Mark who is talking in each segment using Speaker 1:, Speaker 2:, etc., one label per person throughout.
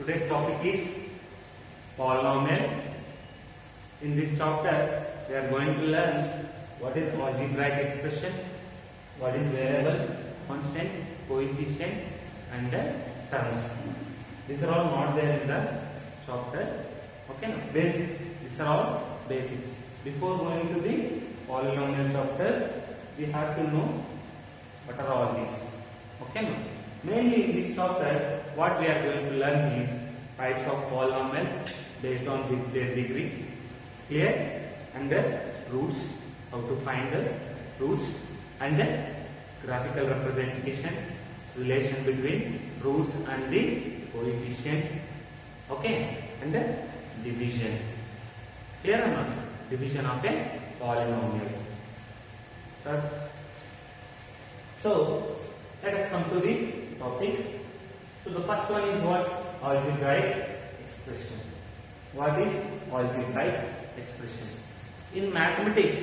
Speaker 1: Today's topic is polynomial. In this chapter, we are going to learn what is algebraic expression, what is variable, constant, coefficient, and terms. These are all not there in the chapter. Okay, no? Basics. These are all basics. Before going to the polynomial chapter, we have to know what are all these. Okay, no? Mainly in this chapter, what we are going to learn is types of polynomials based on their degree, clear, and the roots, how to find the roots, and the graphical representation, relation between roots and the coefficient, okay, and the division. Clear or not? Division of a polynomials. So let us come to the topic. So the first one is what? Algebraic expression. What is algebraic expression? In mathematics,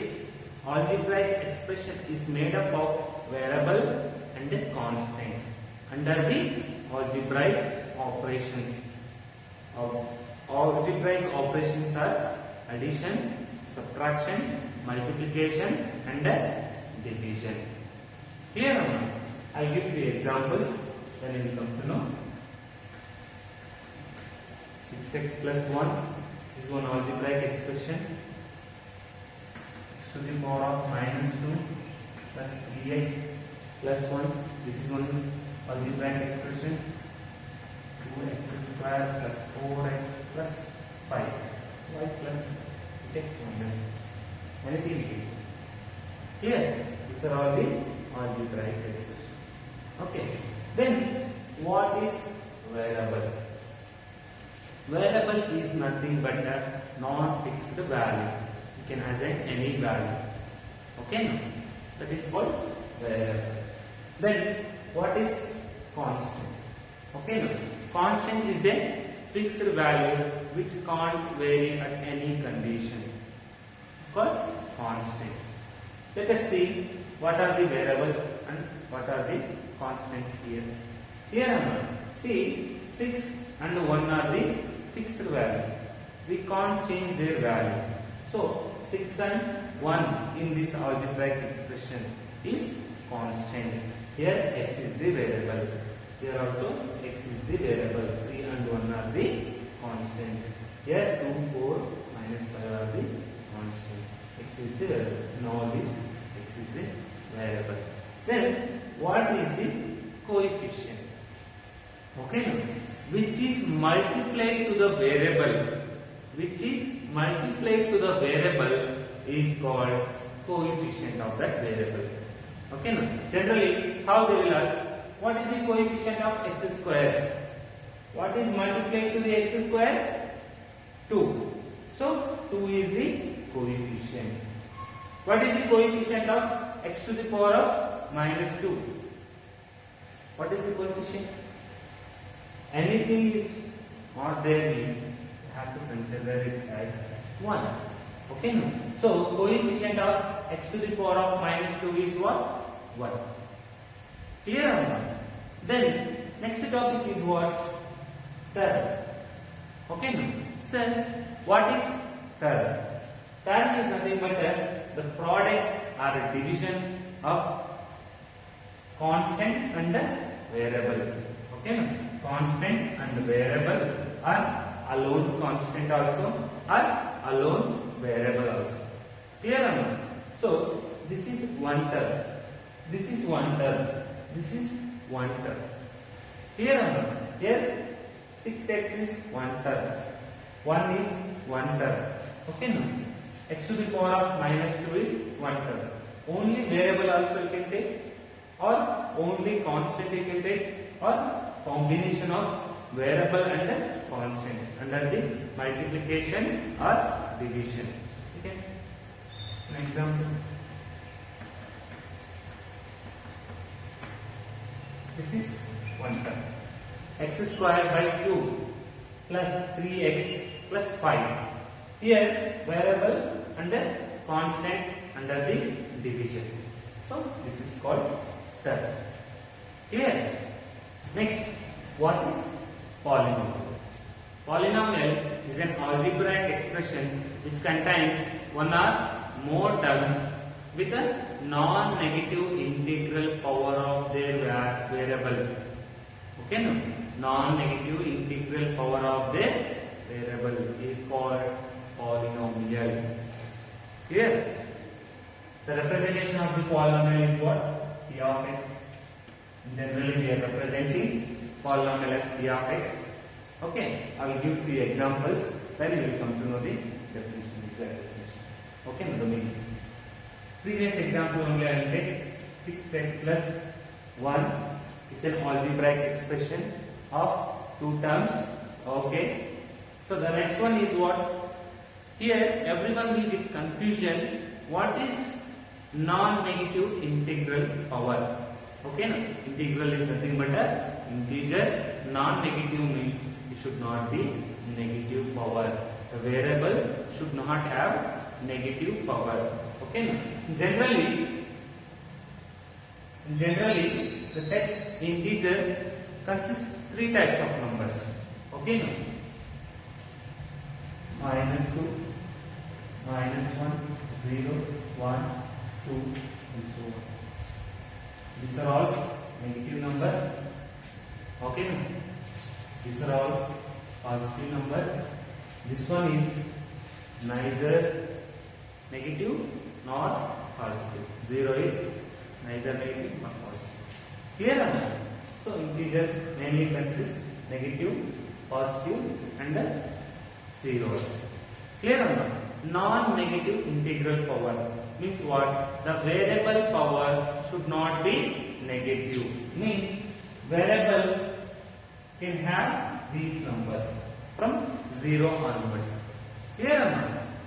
Speaker 1: algebraic expression is made up of variable and a constant under the algebraic operations. Algebraic operations are addition, subtraction, multiplication, and division. Clear or not? I'll give the examples, then you will come to know. 6x plus 1, this is one algebraic expression. X to the power of minus 2 plus 3x plus 1, this is one algebraic expression. 2x square plus 4x plus 5, y plus x minus anything. Clear? These are all the algebraic expression. Okay. Then what is variable? Variable is nothing but a non-fixed value. You can assign any value. Okay, no? That is called variable. Then what is constant? Okay, no? Constant is a fixed value which can't vary at any condition. It's called constant. Let us see what are the variables and what are the constants here. Here or not? See, 6 and 1 are the fixed value. We can't change their value. So 6 and 1 in this algebraic expression is constant. Here x is the variable. Here also x is the variable. 3 and 1 are the constant. Here 2, 4, minus 5 are the constant. X is the variable. In all this, x is the variable. Then what is the coefficient? Okay, no? Which is multiplied to the variable. Which is multiplied to the variable is called coefficient of that variable. Okay, no? Generally, how they will ask, what is the coefficient of x square? What is multiplied to the x square? 2. So 2 is the coefficient. What is the coefficient of x to the power of minus 2? What is the coefficient? Anything is not there means you have to consider it as 1. Okay, no? So coefficient of x to the power of minus 2 is what? 1. Clear or not? Then next topic is what? Term. Okay, no? So what is term? Term is nothing but the product or a division of constant and variable. Okay, no? Constant and variable are alone constant also or alone variable also. Clear or not? So this is one term. This is one term. This is one term. Clear or not? Here 6x is one term. 1 is one term. Okay, no? X to the power of minus 2 is one term. Only variable also you can take, or only constant you can take, or combination of variable and constant under the multiplication or division. Okay. An example. This is one term. X square by 2 plus 3x plus 5. Here variable and constant under the division. So this is called term. Clear? Next, what is polynomial? Polynomial is an algebraic expression which contains one or more terms with a non-negative integral power of their variable. Okay, no? Non-negative integral power of their variable is called polynomial. Clear? The representation of the polynomial is what? P of x. Generally, we are representing polynomial as P of x. Okay, I will give 3 examples. Then you will come to know the definition, exact definition. Okay, the meaning. Previous example only I will take 6x plus 1. It's an algebraic expression of 2 terms. Okay. So the next one is what? Here everyone will get confusion. What is non-negative integral power? Okay, no? Integral is nothing but a integer. Non-negative means it should not be negative power. A variable should not have negative power. Okay, no? Generally, the set integer consists 3 types of numbers. Okay, no? -2, -1, 0, 1, 2, and so on. These are all negative numbers. Okay, no? These are all positive numbers. This one is neither negative nor positive. 0 is neither negative nor positive. Clear? So integer mainly consists negative, positive, and the zeros. Clear? Non-negative integral power means what? The variable power should not be negative. Means variable can have these numbers from 0 onwards. Clear?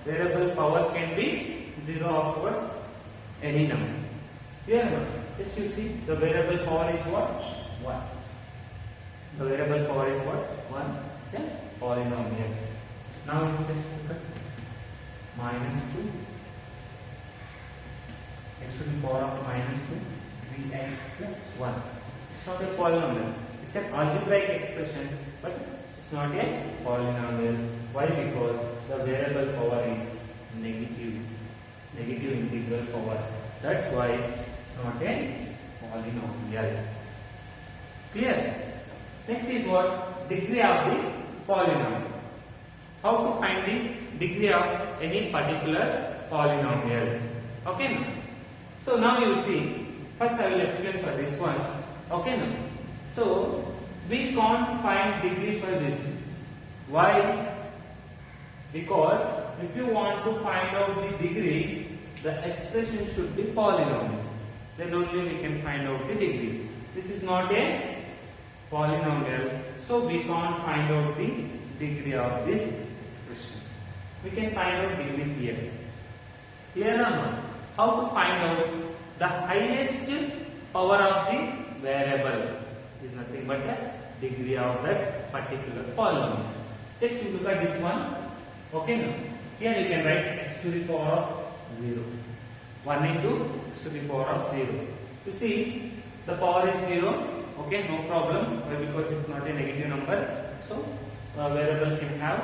Speaker 1: Variable power can be 0 upwards, any number. Clear? Just you see, the variable power is what? 1. The variable power is what? 1. It's a polynomial. Now just look at -2 x to the power of -2 3x plus 1. It's not a polynomial. It's an algebraic expression, but it's not a polynomial. Why? Because the variable power is negative integral power. That's why it's not a polynomial. Clear? Next is what? Degree of the polynomial. How to find the degree of any particular polynomial? Okay, no? So now you see. First, I will explain for this one. Okay, no? So we can't find degree for this. Why? Because if you want to find out the degree, the expression should be polynomial. Then only we can find out the degree. This is not a polynomial, so we can't find out the degree of this expression. We can find out degree here. Clear or not? How to find out the highest power of the variable is nothing but the degree of that particular polynomial. Just to look at this one. Okay, now here you can write x to the power of 0. 1 into x to the power of 0. You see, the power is 0. Okay, no problem. Why? Because it's not a negative number. So a variable can have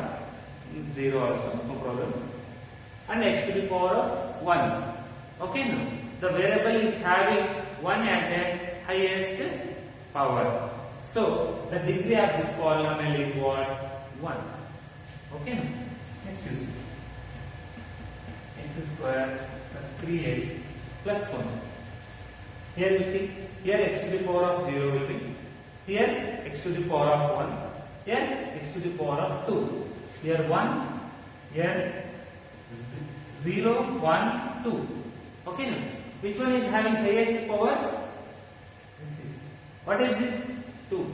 Speaker 1: 0 also, no problem. And x to the power of 1. Okay, now the variable is having 1 as the highest power. So the degree of this polynomial is what? 1. Okay, now next you see x square plus 3x plus 1. Here you see, here x to the power of 0 will be, here x to the power of 1, here x to the power of 2, here 1, here 0, 1, 2. Okay, now which one is having highest power? This is. What is this? 2.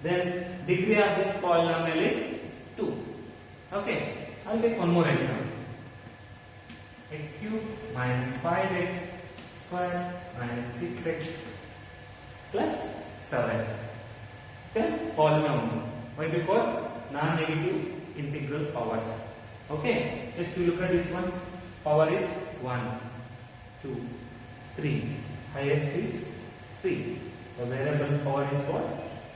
Speaker 1: Then degree of this polynomial is 2. Okay, I'll take one more example. X cube minus 5x square minus 6x plus 7. It's a polynomial. Why? Because non-negative integral powers. Okay, just to look at this one. Power is 1, 2, 3. Highest is 3. The variable power is what?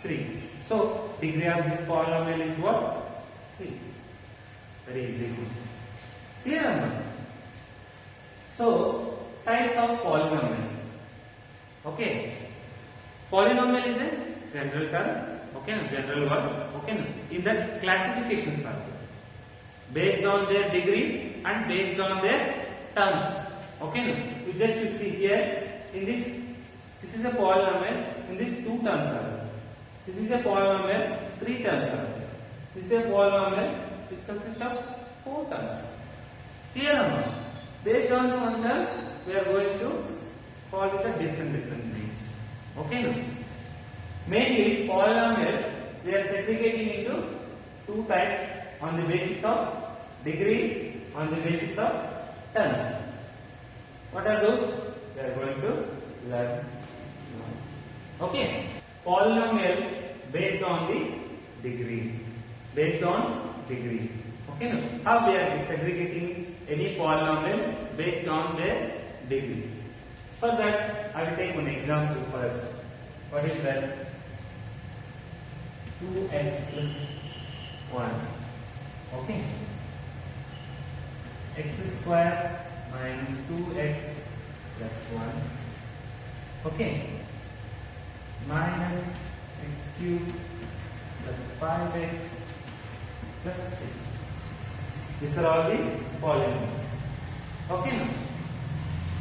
Speaker 1: 3. So degree of this polynomial is what? See, very easy question. Clear or not? So, types of polynomials. Okay. Polynomial is a general term. Okay, general word. Okay, in the classifications are based on their degree and based on their terms. Okay, you see here in this is a polynomial. In these two terms are there. This is a polynomial. Three terms are there. This is a polynomial which consists of four terms. Clear or not? Based on one term, we are going to call it a different names. Okay. Mainly polynomial we are segregating into two types on the basis of degree, on the basis of terms. What are those? We are going to learn now. Okay. Polynomial based on the degree. Based on degree. Okay. How we are segregating any polynomial based on their degree. For that, I will take one example first. What is that? 2x plus 1. Okay. X square minus 2x plus 1. Okay. Minus x cubed plus 5x plus 6. These are all the polynomials. Okay. Now,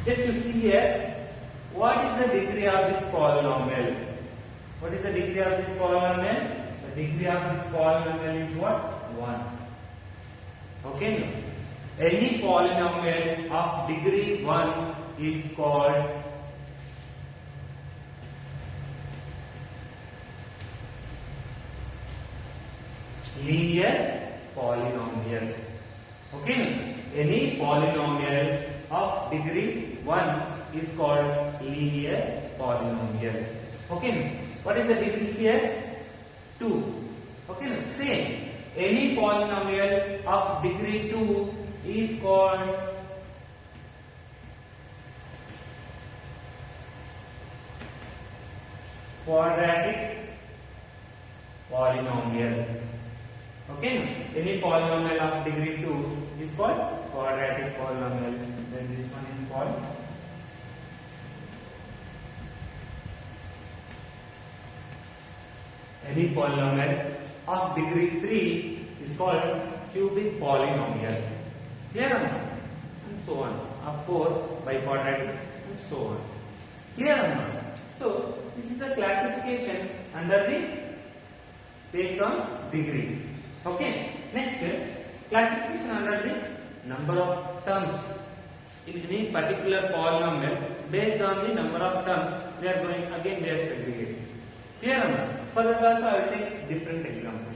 Speaker 1: just you see here, what is the degree of this polynomial? What is the degree of this polynomial? The degree of this polynomial is what? 1. Okay. Now, any polynomial of degree 1 is called linear polynomial. Okay. Any polynomial of degree 1 is called linear polynomial. Okay. What is the degree here? 2. Okay. Same. Any polynomial of degree 2 is called quadratic polynomial. Okay. Any polynomial of degree 2 is called quadratic polynomial. Then this one is called any polynomial of degree 3 is called cubic polynomial. Clear or not? And so on. Of 4 by quadratic and so on. Clear or not? So this is the classification under the based on degree. Okay. Next, classification under the number of terms. In any particular polynomial, based on the number of terms, we are going again we are segregating. Clear or not? For that also I will take different examples.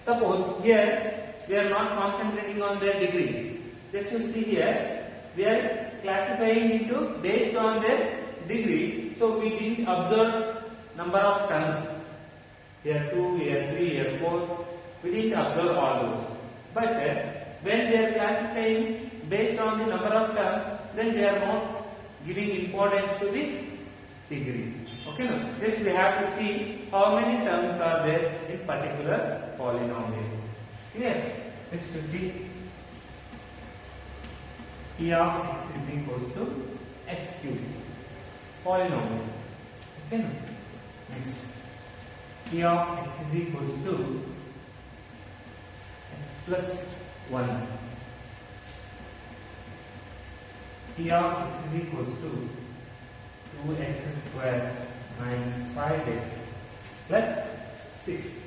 Speaker 1: Suppose here we are not concentrating on their degree. Just to see here, we are classifying into based on their degree. So we didn't observe number of terms. Here 2, here 3, here 4. We didn't observe all those. But when we are classifying based on the number of terms, then we are not giving importance to the degree. Okay, no? Just we have to see how many terms are there in particular polynomial. Clear? Just to see p of x is equals to x cubed. Polynomial. Okay, no? Next. P of x is equals to x plus 1. P of x is equals to 2x square minus 5x plus 6.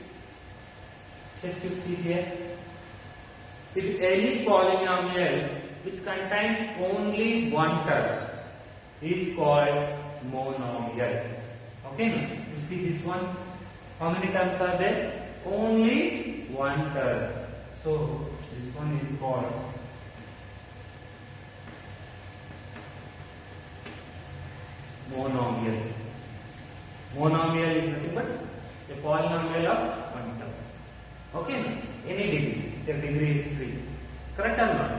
Speaker 1: Just to see here, if any polynomial which contains only one term is called monomial. Okay, you see this one. How many terms are there? Only one term. So this one is called monomial. Monomial is nothing but a polynomial of one term. Okay, any degree. The degree is 3. Correct or not?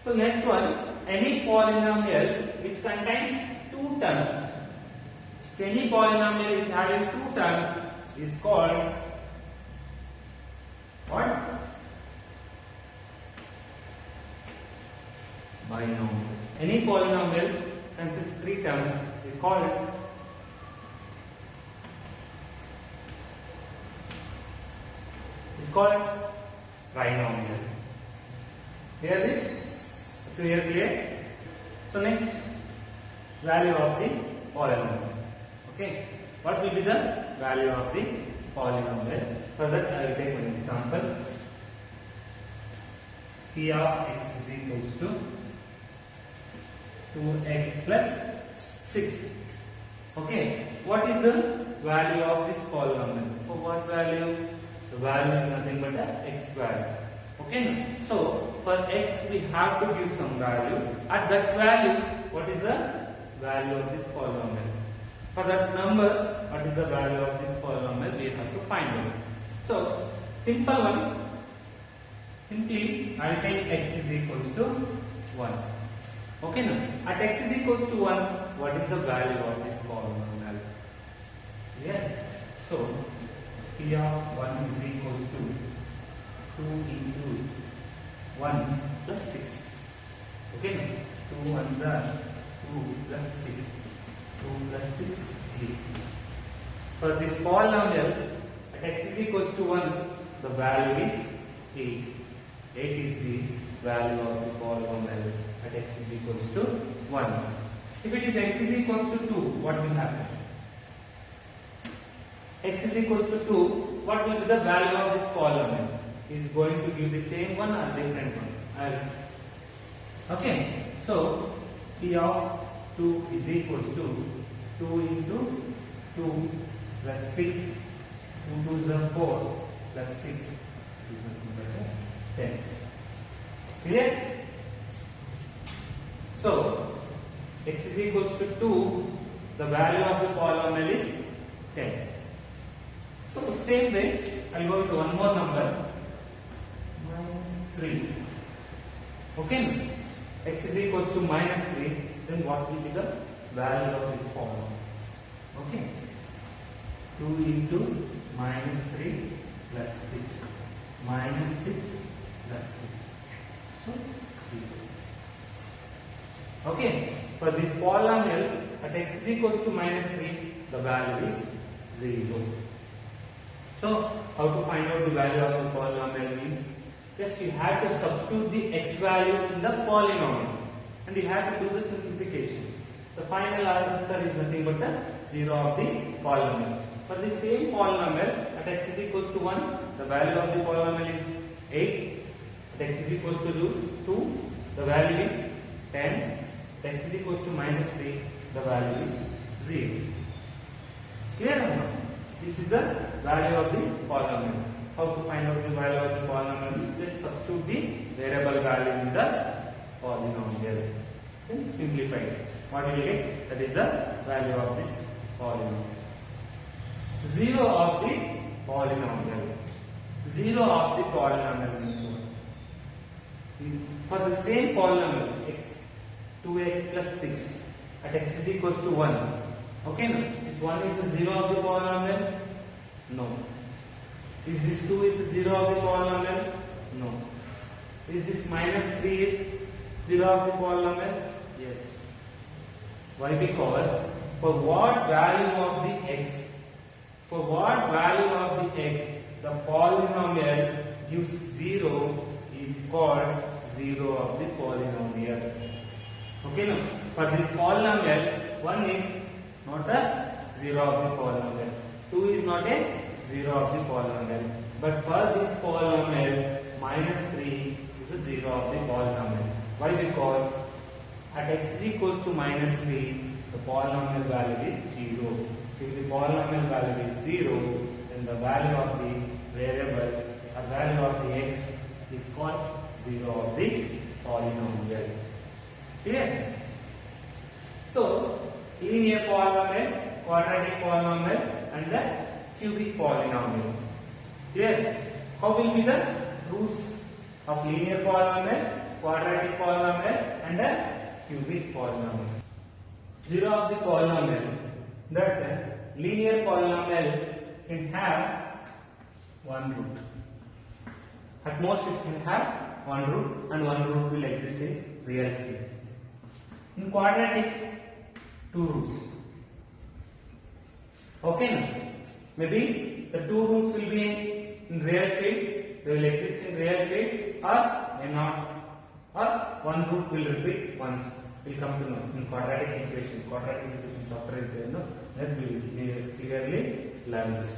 Speaker 1: So next one, any polynomial which contains two terms. So any polynomial is having two terms is called What? Binomial. Any polynomial consists three terms is called trinomial. Here this clear. So next, value of the polynomial. Okay, what will be the value of the polynomial? For that I will take one example. P of x is equals to 2x plus 6. Okay, what is the value of this polynomial? For what value? The value is nothing but a x value. Okay, so for x we have to give some value. At that value, what is the value of this polynomial? For that number, what is the value of this polynomial? We have to find out. So simple one. Simply I will take x is equals to 1. Okay, now at x is equals to 1, what is the value of this polynomial? Yeah. So P of 1 is equals to 2 into 1 plus 6. Okay, 2 ones are 2 plus 6. 2 plus 6, 3. For this polynomial, at x is equals to 1, the value is 8. 8 is the value of the polynomial at x is equals to 1. If it is x is equals to 2, what will happen? X is equals to 2, what will be the value of this polynomial? Is going to give the same one or different one? I will see. Okay, so P of 2 is equals to 2 into 2 plus 6, 2 2s are 4 plus 6 is 10. Clear? So x is equals to 2, the value of the polynomial is 10. So same way, I will go with one more number, minus 3. Okay? X is equals to minus 3, then what will be the value of this polynomial? Okay? 2 into minus 3 plus 6, minus 6 plus 6. So 0. Okay? For this polynomial, at x is equals to minus 3, the value is 0. So, how to find out the value of the polynomial means, just you have to substitute the x value in the polynomial and you have to do the simplification. The final answer is nothing but the 0 of the polynomial. For the same polynomial, at x is equals to 1, the value of the polynomial is 8. At x is equals to 2, the value is 10. At x is equals to minus 3, the value is 0. Clear or not? This is the value of the polynomial. How to find out the value of the polynomial? Just substitute the variable value in the polynomial. Then simplify it. What will you get? That is the value of this polynomial. 0 of the polynomial. 0 of the polynomial means what? For the same polynomial, x, 2x plus 6, at x is equals to 1. Okay, no? This 1 is the 0 of the polynomial? No. Is this 2 is the 0 of the polynomial? No. Is this minus 3 is 0 of the polynomial? Yes. Why? Because for what value of the x, for what value of the x the polynomial gives 0 is called 0 of the polynomial. Okay, no? For this polynomial, 1 is not a 0 of the polynomial. 2 is not a 0 of the polynomial. But for this polynomial, minus 3 is a 0 of the polynomial. Why? Because at x is equals to minus 3, the polynomial value is 0. If the polynomial value is 0, then the value of the variable or value of the x is called 0 of the polynomial. Clear? So, linear polynomial, quadratic polynomial and the cubic polynomial. Clear? How will be the roots of linear polynomial, quadratic polynomial and the cubic polynomial? 0 of the polynomial, that linear polynomial can have one root. At most it can have one root and one root will exist in real field. In quadratic, two roots. Okay, now maybe the two roots will be in real field, they will exist in real field or may not, or one root will repeat once. We'll come to know in quadratic equation. Quadratic equation chapter is there, no? That we will clearly learn this.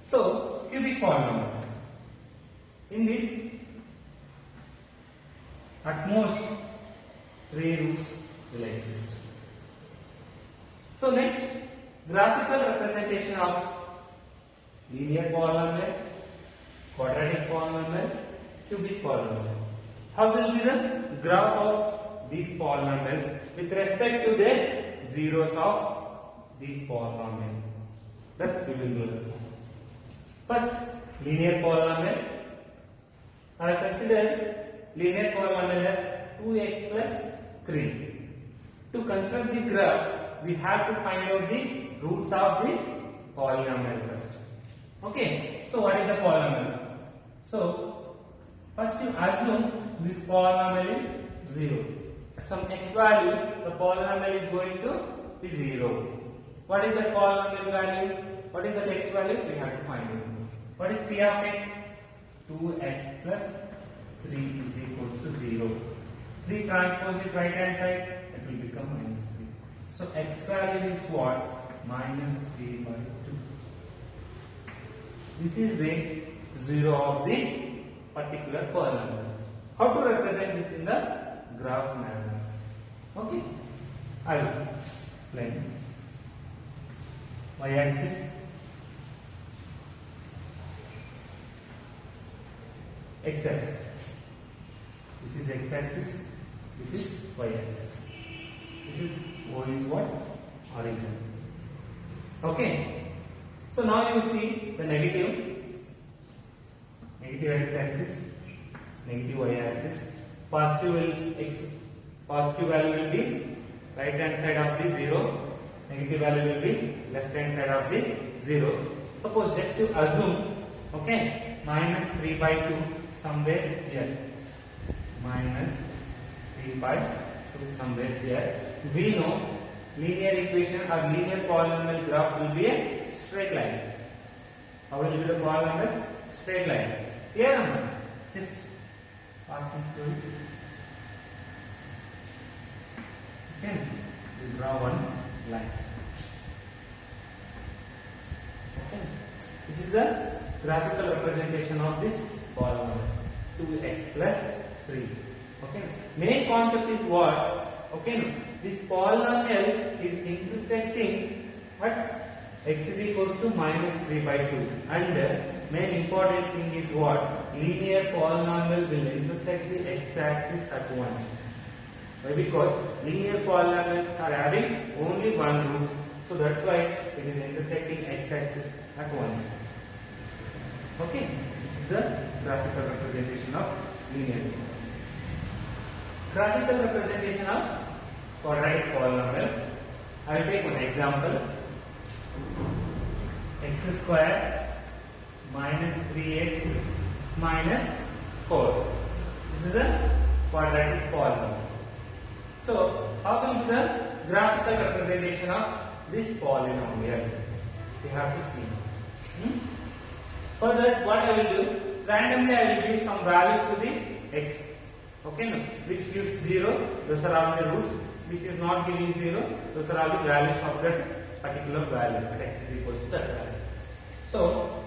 Speaker 1: So, cubic polynomial. In this, at most three roots will exist. So next, graphical representation of linear polynomial, quadratic polynomial, cubic polynomial. How will be the graph of these polynomials with respect to the zeros of these polynomials? Thus we will do. First, linear polynomial. I consider linear polynomial as 2x plus 3. To construct the graph, we have to find out the roots of this polynomial first. Okay, so what is the polynomial? So, first you assume this polynomial is 0. At some x value, the polynomial is going to be 0. What is the polynomial value? What is the x value? We have to find it. What is p of x? 2x plus 3 is equals to 0. 3 transpose it right hand side, it will become minus 3. So x value is what? Minus 3 by 2. This is the 0 of the particular polynomial. How to represent this in the graph manner? Okay, I will explain. Y-axis, x-axis. This is x-axis. This is y-axis. This is O is what? Horizon. Okay. So now you see the negative x-axis, negative y-axis. Positive value will be right hand side of the 0. Negative value will be left hand side of the 0. Suppose just to assume, okay, minus 3 by 2 somewhere here. Minus 3 by 2 somewhere here. We know linear equation or linear polynomial graph will be a straight line. How will be the polynomial? Straight line. Clear or not? Just passing through it. Okay. We draw one line. Okay. This is the graphical representation of this polynomial. 2x plus 3. Okay. Main concept is what? Okay. This polynomial is intersecting at x is equals to minus 3 by 2. And main important thing is what? Linear polynomial will intersect the x-axis at once. Why? Because linear polynomials are having only one root. So that's why it is intersecting x-axis at once. Okay, this is the graphical representation of linear polynomial. Graphical representation of quadratic polynomial. I will take one example. X square minus 3x minus 4. This is a quadratic polynomial. So, how will be the graphical representation of this polynomial? We have to see. For that, what I will do? Randomly, I will give some values to the x. Okay, no? Which gives 0, those are all the roots. Which is not giving 0, those are all the values of that particular value. That x is equal to that value. So,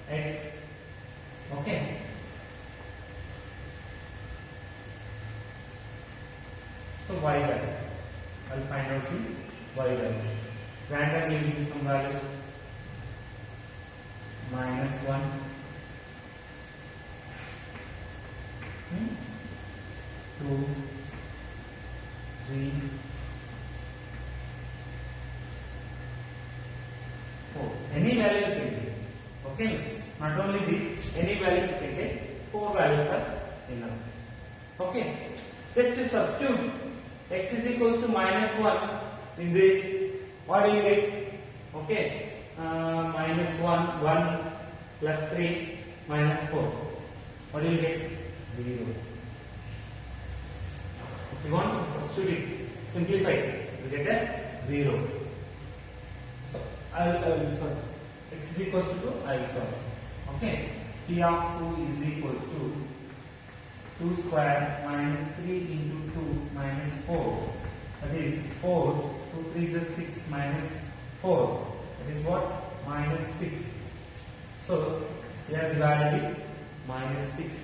Speaker 1: x, okay. So, y value. I will find out the y value. Randomly give some values. Minus 1. 2, 3, 4. Any value you can take. Okay? Not only this, any values you can take. 4 values are enough. Okay? Just to substitute x is equals to minus 1 in this. What do you get? Okay? Minus 1, 1 plus 3 minus 4. what will you get? 0. If you want to substitute it, simplify, you get a 0. So I will solve. X is equals to 2, I will solve. Okay. P of 2 is equals to 2 square minus 3 into 2 minus 4. That is 4. 2 3 is 6 minus 4. That is what? Minus 6. So here the value is minus 6.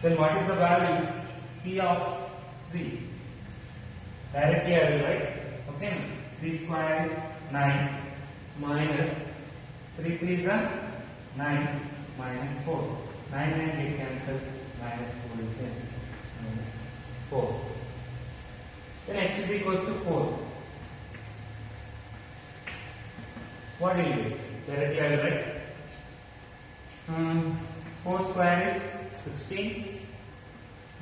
Speaker 1: Then what is the value? P of 3. Directly I will write. Okay. 3 square is 9 minus 3 3 is 9 minus 4. 9 get cancelled. Minus 4 is minus 4. Then x is equals to 4. What will you do? Directly I will write. 4 square is 16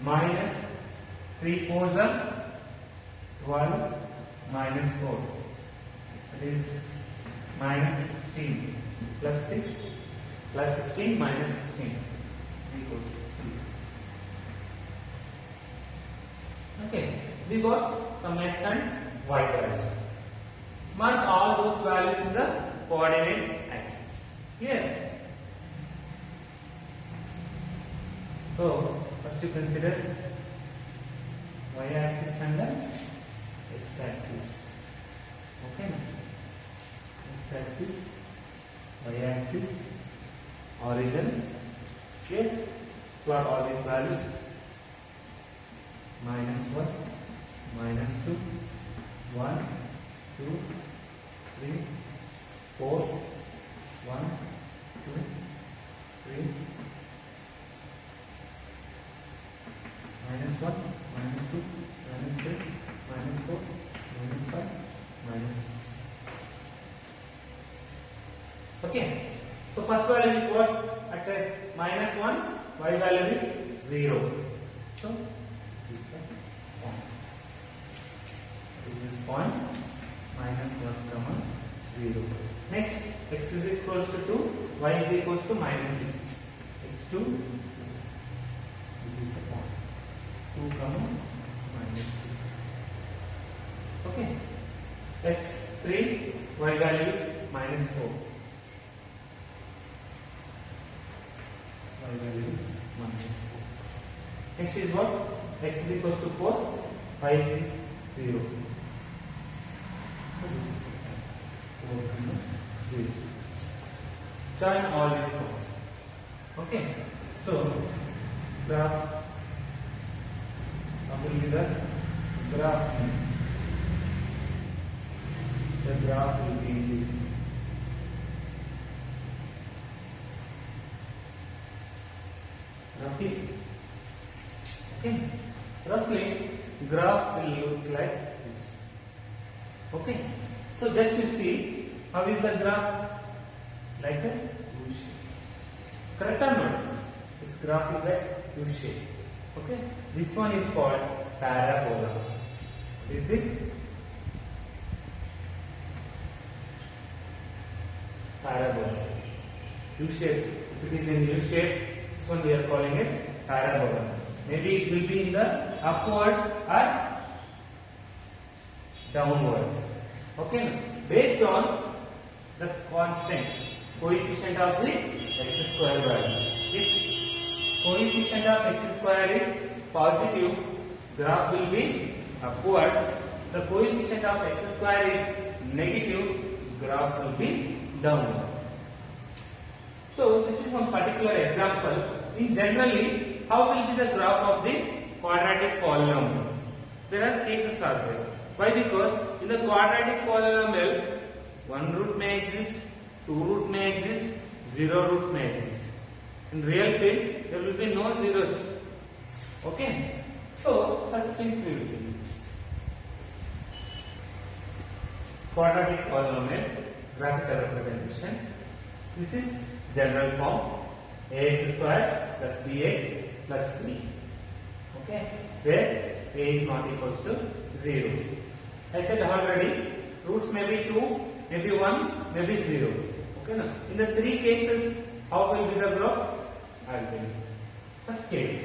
Speaker 1: minus 3 4s are 12 minus 4. That is minus 16 plus 6 plus 16 minus 16 equals to 3. Okay, we got some x and y values. Mark all those values in the coordinate axis. Here. So, first you consider y-axis and the x-axis. Okay? X-axis, y-axis, origin. Here, plot all these values. Minus 1, minus 2, 1, 2, 3, 4, 1, 2, 3, minus 1, minus 2, minus 3, minus 4, minus 5, minus 6. Okay. So first value is what? At minus 1, y value is 0. So this is point minus 1 comma 0. Next, x is equals to 2, y is equals to minus 6. x2, this is the point. 2 comma minus 6. Okay. x3, y value is minus 4. Y value is minus 4. Next is what? X is equals to 4, y is 0. So this is 4 comma 0. Join all these points. Okay. So graph. What will be the graph? The graph will be this. Roughly. Okay. Roughly, graph will look like this. Okay. So just to see how is the graph, like a U shape. Correct or not? This graph is like U shape. Okay. This one is called parabola. Is this? Parabola. U shape. If it is in U shape, this one we are calling it parabola. Maybe it will be in the upward or downward. Okay. Based on the constant coefficient of the x square value. If coefficient of x square is positive, graph will be upward. The coefficient of x square is negative, graph will be downward. So this is one particular example. In generally, how will be the graph of the quadratic polynomial? There are cases are there. Why? Because in the quadratic polynomial, one root may exist, two root may exist, zero root may exist. In real field, there will be no zeros. Okay? So, such things we will see. Quadratic polynomial, graphical representation. This is general form. Ax square plus bx plus c. Okay? Where a is not equals to 0. I said already, roots may be 2, maybe 1, maybe 0. Okay? Now, in the three cases, how will be the graph? I will tell you. First case.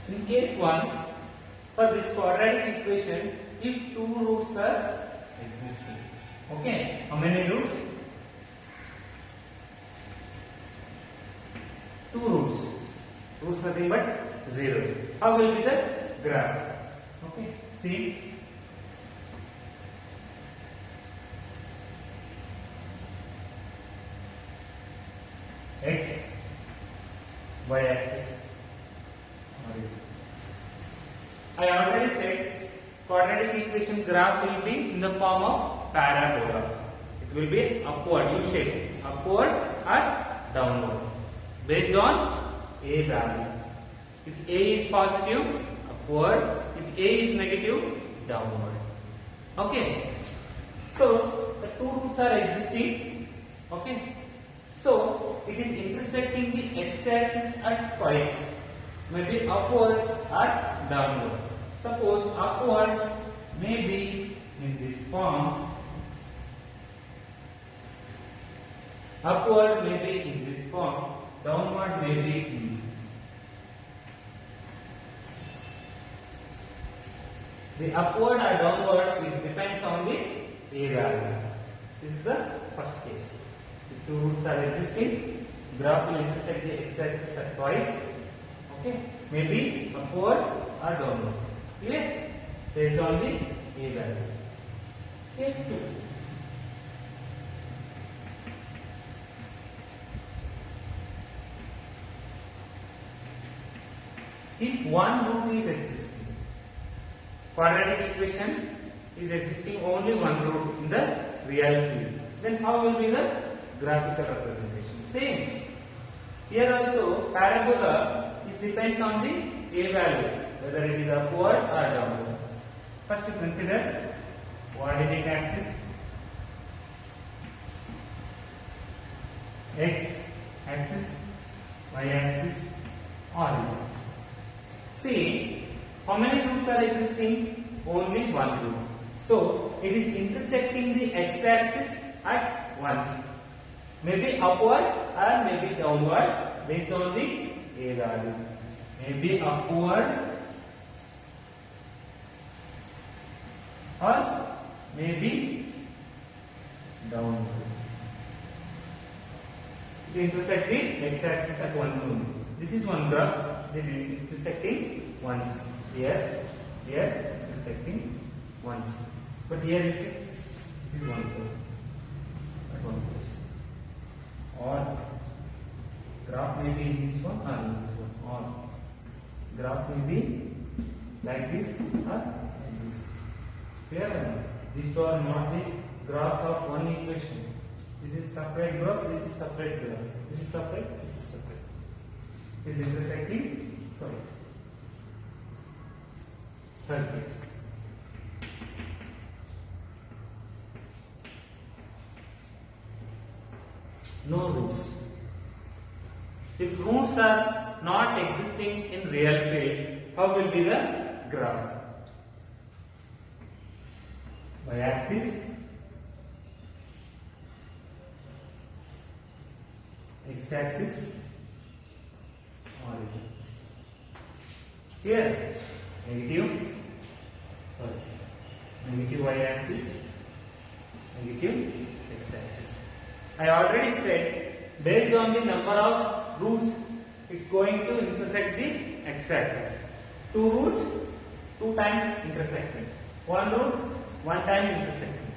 Speaker 1: In case 1, for this quadratic equation, if two roots are existing. Okay, how many roots? Two roots. Roots nothing but zeros. How will be the graph? Okay, see. X, y axis. I already said quadratic equation graph will be in the form of parabola. It will be upward, U shape, upward or downward, based on A value. If A is positive, upward. If A is negative, downward. Okay. So the two roots are existing. Okay. So it is intersecting the x-axis at twice, maybe upward or downward. Suppose upward may be in this form, upward may be in this form, downward may be in this. The upward or downward is depends on the A value. This is the first case. The two roots are existing, graph will intersect the x-axis at twice. Okay, maybe upward or downward. Clear? Based on the A value. Case 2. If one root is existing, quadratic equation is existing only one root in the real field, then how will be the graphical representation? Same. Here also parabola is depends on the A value, whether it is upward or downward. First you consider coordinate axis, x axis, y axis, horizon. See, how many roots are existing? Only one root. So it is intersecting the x-axis at once. Maybe upward or maybe downward based on the A value. Maybe upward or maybe downward. It intersects the x-axis at once only. This is one graph. It is intersecting once. Here, intersecting once. But here you see, this is one place. At one place. Or graph may be in this one or in this one. Or graph may be like this or like this. Clear or not? These two are not the graphs of one equation. This is separate graph, this is separate graph. This is separate, this is separate. This is intersecting twice. Third case. No roots. If roots are not existing in real field, how will be the graph? Y axis, x axis, origin. Here, negative y axis, negative x axis. I already said, based on the number of roots, it's going to intersect the x axis. Two roots, two times intersecting. One root, one time intersecting.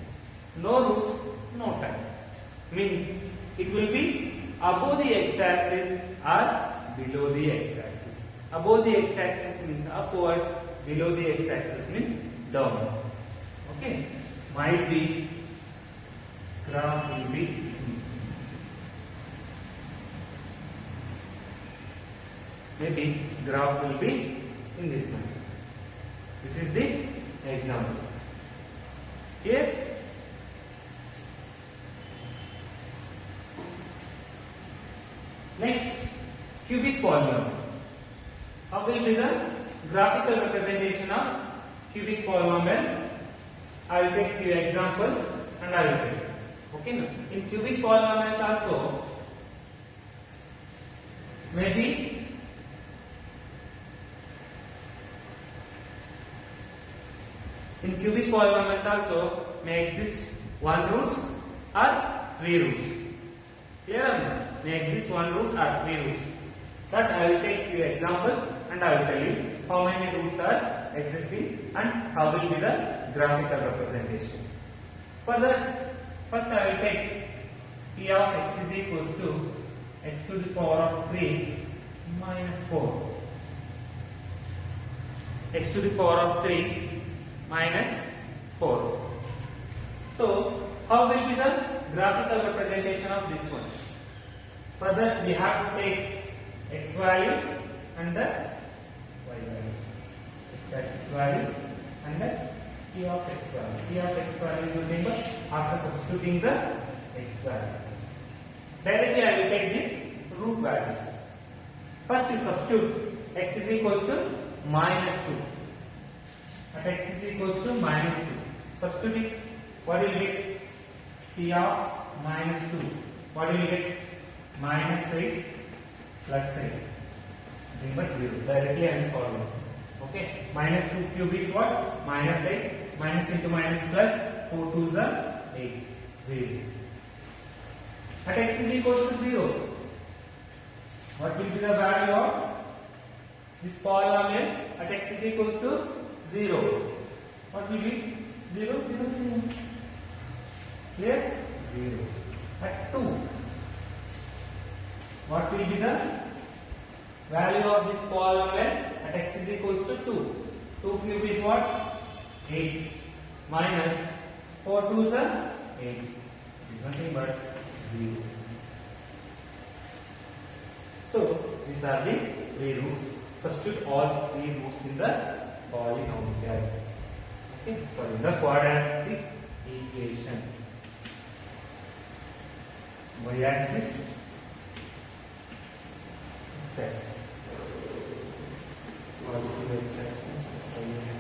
Speaker 1: No roots, no time. Means it will be above the x axis or below the x axis. Above the x axis means upward, below the x axis means downward. Okay, might be graph will be maybe graph will be in this manner. This is the example. Here, next, cubic polynomial. How will be the graphical representation of cubic polynomial? I will take few examples and I will tell you. Okay, no? In cubic polynomials also, maybe in cubic polynomials also may exist one root or three roots. Clear or not? May exist one root or three roots. That I will take few examples and I will tell you how many roots are existing and how will be the graphical representation. For that, first I will take P of x is equals to x to the power of 3 minus 4. X to the power of 3 minus 4. So, how will be the graphical representation of this one? For that, we have to take x value and the y value. X value and the P of x value. P of x value is nothing but after substituting the x value. Directly I will take the root values. First you substitute x is equals to minus 2. At x is equals to minus 2. Substituting, what will you get? P of minus 2. What will you get? Minus 8 plus 8. Nothing but 0. Directly I am solving. Okay. Minus 2 cube is what? Minus 8. Minus into minus plus 4 2s are 8. 0. At x is equals to 0. What will be the value of this polynomial at x is equals to 0? What will be? 0, 0, 0. Clear? 0. At 2. What will be the value of this polynomial at x is equals to 2? 2 cube is what? 8 minus 4 2s are 8. It is nothing but 0. So, these are the three roots. Substitute all three roots in the polynomial. Okay, for the quadratic equation. Y-axis, x-axis. Positive x-axis, y-axis,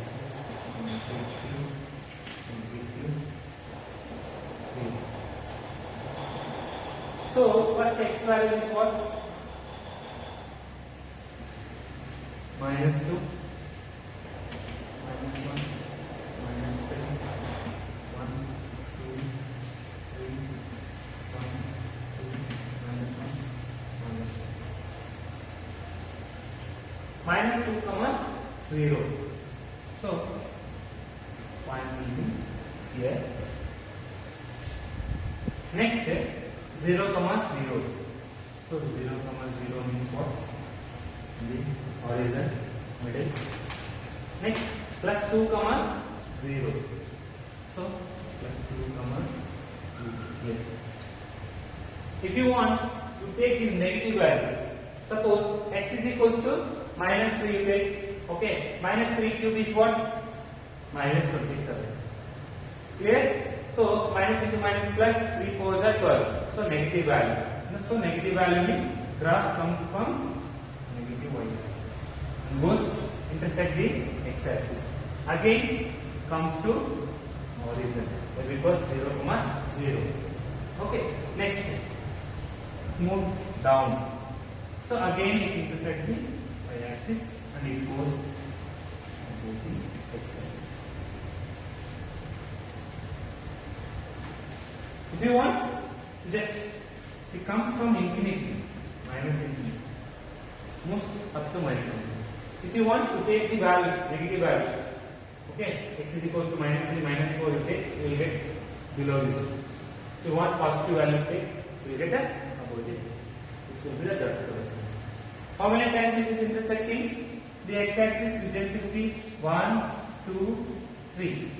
Speaker 1: so, first x value is what? Minus 2, minus 1, minus 3, 1, 2, 3, 1, 2, minus 1, minus 1. Minus 2 comma 0. So, point will be here. Next, 0 comma 0. So 0 comma 0 means what? The horizon, middle. Next, plus 2 comma 0. So plus 2 comma 2 here. If you want to take the negative value, suppose x is equals to minus 3 you take. Okay, minus 3 cube is what? Minus 27. Clear? So minus into minus plus 3 4s are 12. So negative value. So negative value means graph comes from negative y-axis and goes intersect the x-axis. Again comes to horizon. That will go 0 comma 0. Okay. Next, move down. So again it intersects the y-axis and it goes to the x-axis. If you want, just it comes from infinity, minus infinity, most up to minus. If you want to take the values, negative values, okay, x is equals to minus 3, minus 4 you take, you will get below this. If you want positive value to take, you will get above this. This will be the third. How many times it is intersecting the x-axis? You just see 1, 2, 3.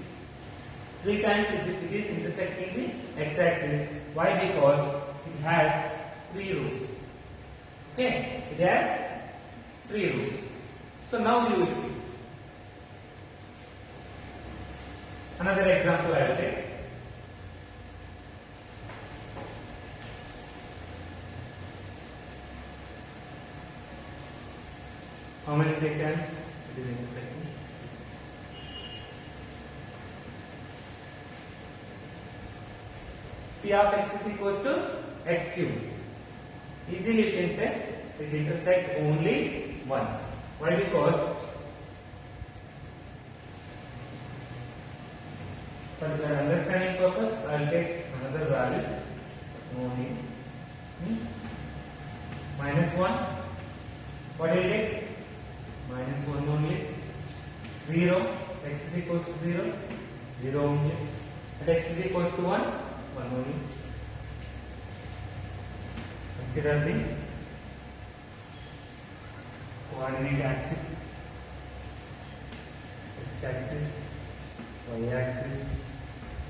Speaker 1: 3 times it is intersecting the x-axis. Why? Because it has 3 roots. Okay, it has 3 roots. So now you will see. Another example I will take. How many times it is intersecting? P of x is equals to x cube. Easily you can say it intersect only once. Why? Because for the understanding purpose, I will take another values. Only minus 1. What will you take? Minus 1 only. 0. X is equals to 0. 0 only. And x is equals to 1. 1 only. Consider the coordinate axis. X axis, y axis,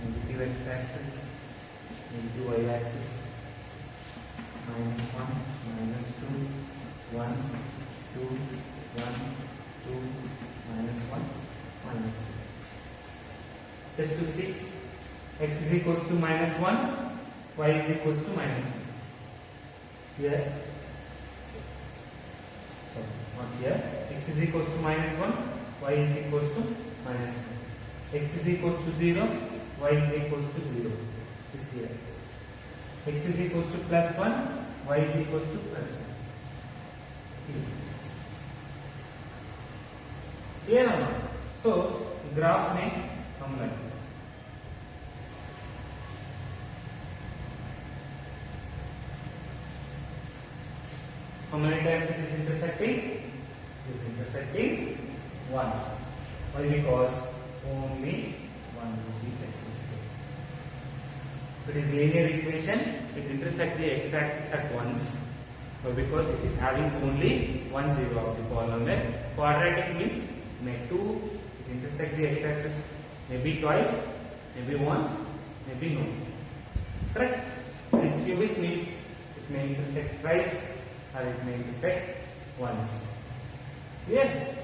Speaker 1: negative x axis, negative y axis. Minus 1, minus 2, 1, 2, 1, 2, minus 1, minus 2. Just to see, x is equals to minus 1, y is equals to minus 1. Here, sorry, not here. X is equals to minus 1, y is equals to minus 1. X is equals to 0, y is equals to 0. Is here. X is equals to plus 1, y is equals to plus 1. Clear or not? So, graph may come like this. How many times it is intersecting? It is intersecting once. Why? Because only one of these axes here. If it is linear equation, it intersects the x-axis at once. But because it is having only one zero of the polynomial, quadratic means may two it intersect the x-axis maybe twice, maybe once, maybe no. Correct? This cubic means it may intersect twice or it may intersect once. Clear?